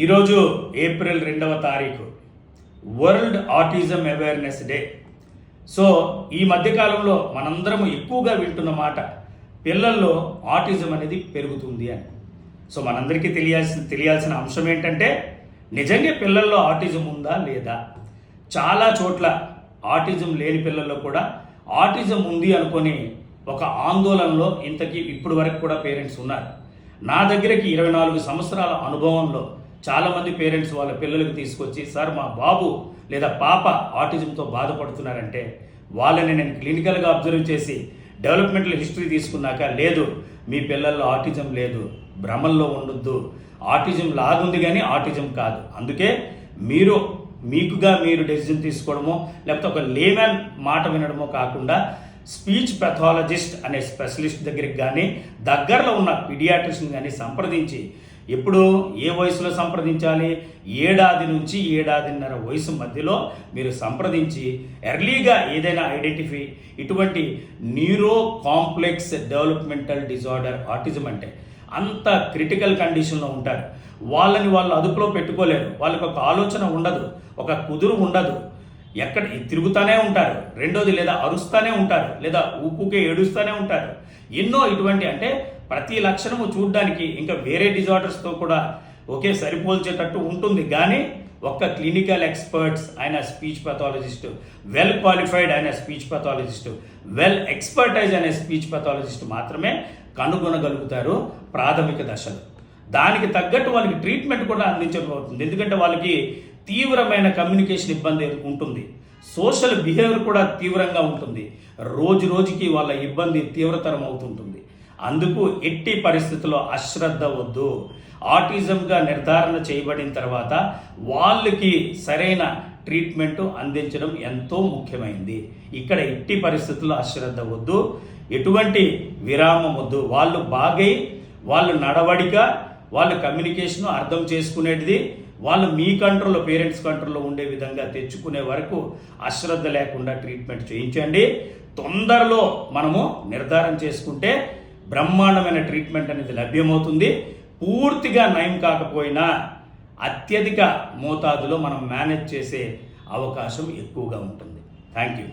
ఈరోజు ఏప్రిల్ 2వ తారీఖు world autism awareness day. So ఈ మధ్యకాలంలో మనందరం ఎక్కువగా వింటున్న మాట పిల్లల్లో ఆటిజం అనేది పెరుగుతుంది అని. సో మనందరికీ తెలియాల్సిన అంశం ఏంటంటే నిజంగా పిల్లల్లో ఆటిజం ఉందా లేదా? చాలా చోట్ల ఆటిజం లేని పిల్లల్లో కూడా ఆటిజం ఉంది అనుకొని ఒక ఆందోళనలో ఇంతకీ ఇప్పుడు వరకు కూడా పేరెంట్స్ ఉన్నారు. నా దగ్గరకి 24 సంవత్సరాల అనుభవంలో చాలామంది పేరెంట్స్ వాళ్ళ పిల్లలకు తీసుకొచ్చి, సార్ మా బాబు లేదా పాప ఆటిజంతో బాధపడుతున్నారంటే వాళ్ళని నేను క్లినికల్గా అబ్జర్వ్ చేసి డెవలప్మెంటల్ హిస్టరీ తీసుకున్నాక, లేదు మీ పిల్లల్లో ఆటిజం లేదు, భ్రమల్లో ఉండొద్దు, ఆటిజం లాగుంది కానీ ఆటిజం కాదు, అందుకే మీరు డెసిజన్ తీసుకోవడమో లేకపోతే ఒక లేమన్ మాట వినడమో కాకుండా స్పీచ్ పెథాలజిస్ట్ అనే స్పెషలిస్ట్ దగ్గరికి కానీ దగ్గరలో ఉన్న పీడియాట్రిషియన్ కానీ సంప్రదించి, ఎప్పుడు ఏ వయసులో సంప్రదించాలి? 7 ఏడాది నుంచి 7.5 ఏడాది వయసు మధ్యలో మీరు సంప్రదించి ఎర్లీగా ఏదైనా ఐడెంటిఫై ఇటువంటి neuro complex developmental disorder autism అంటే అంత క్రిటికల్ కండిషన్లో ఉంటారు. వాళ్ళని వాళ్ళు అదుపులో పెట్టుకోలేరు, వాళ్ళకి ఒక ఆలోచన ఉండదు, ఒక కుదురు ఉండదు, ఎక్కడ తిరుగుతూనే ఉంటారు, రెండోది లేదా అరుస్తూనే ఉంటారు, లేదా ఊకుకే ఏడుస్తూనే ఉంటారు. ఎన్నో ఇటువంటి అంటే ప్రతి లక్షణము చూడడానికి ఇంకా వేరే డిజార్డర్స్తో కూడా ఒకే సరిపోల్చేటట్టు ఉంటుంది. కానీ ఒక్క క్లినికల్ ఎక్స్పర్ట్స్ ఆయన స్పీచ్ పెథాలజిస్ట్, వెల్ క్వాలిఫైడ్ అయిన స్పీచ్ పెథాలజిస్ట్, వెల్ ఎక్స్పర్టైజ్ అనే స్పీచ్ పెథాలజిస్ట్ మాత్రమే కనుగొనగలుగుతారు ప్రాథమిక దశలో. దానికి తగ్గట్టు వాళ్ళకి ట్రీట్మెంట్ కూడా అందించబోతుంది. ఎందుకంటే వాళ్ళకి తీవ్రమైన కమ్యూనికేషన్ ఇబ్బంది ఉంటుంది, సోషల్ బిహేవియర్ కూడా తీవ్రంగా ఉంటుంది, రోజు రోజుకి వాళ్ళ ఇబ్బంది తీవ్రతరం అవుతుంటుంది. అందుకు ఎట్టి పరిస్థితుల్లో అశ్రద్ధ వద్దు. ఆటిజంగా నిర్ధారణ చేయబడిన తర్వాత వాళ్ళకి సరైన ట్రీట్మెంట్ అందించడం ఎంతో ముఖ్యమైనది. ఇక్కడ ఎట్టి పరిస్థితుల్లో అశ్రద్ధ వద్దు, ఎటువంటి విరామం వద్దు. వాళ్ళు బాగై వాళ్ళు నడవడిక, వాళ్ళ కమ్యూనికేషన్ అర్థం చేసుకునేది వాళ్ళు మీ కంట్రోల్లో, పేరెంట్స్ కంట్రోల్లో ఉండే విధంగా తెచ్చుకునే వరకు అశ్రద్ధ లేకుండా ట్రీట్మెంట్ చేయించండి. తొందరలో మనము నిర్ధారణ చేసుకుంటే బ్రహ్మాండమైన ట్రీట్మెంట్ అనేది లభ్యమవుతుంది. పూర్తిగా నయం కాకపోయినా అత్యధిక మోతాదులో మనం మేనేజ్ చేసే అవకాశం ఎక్కువగా ఉంటుంది. Thank you.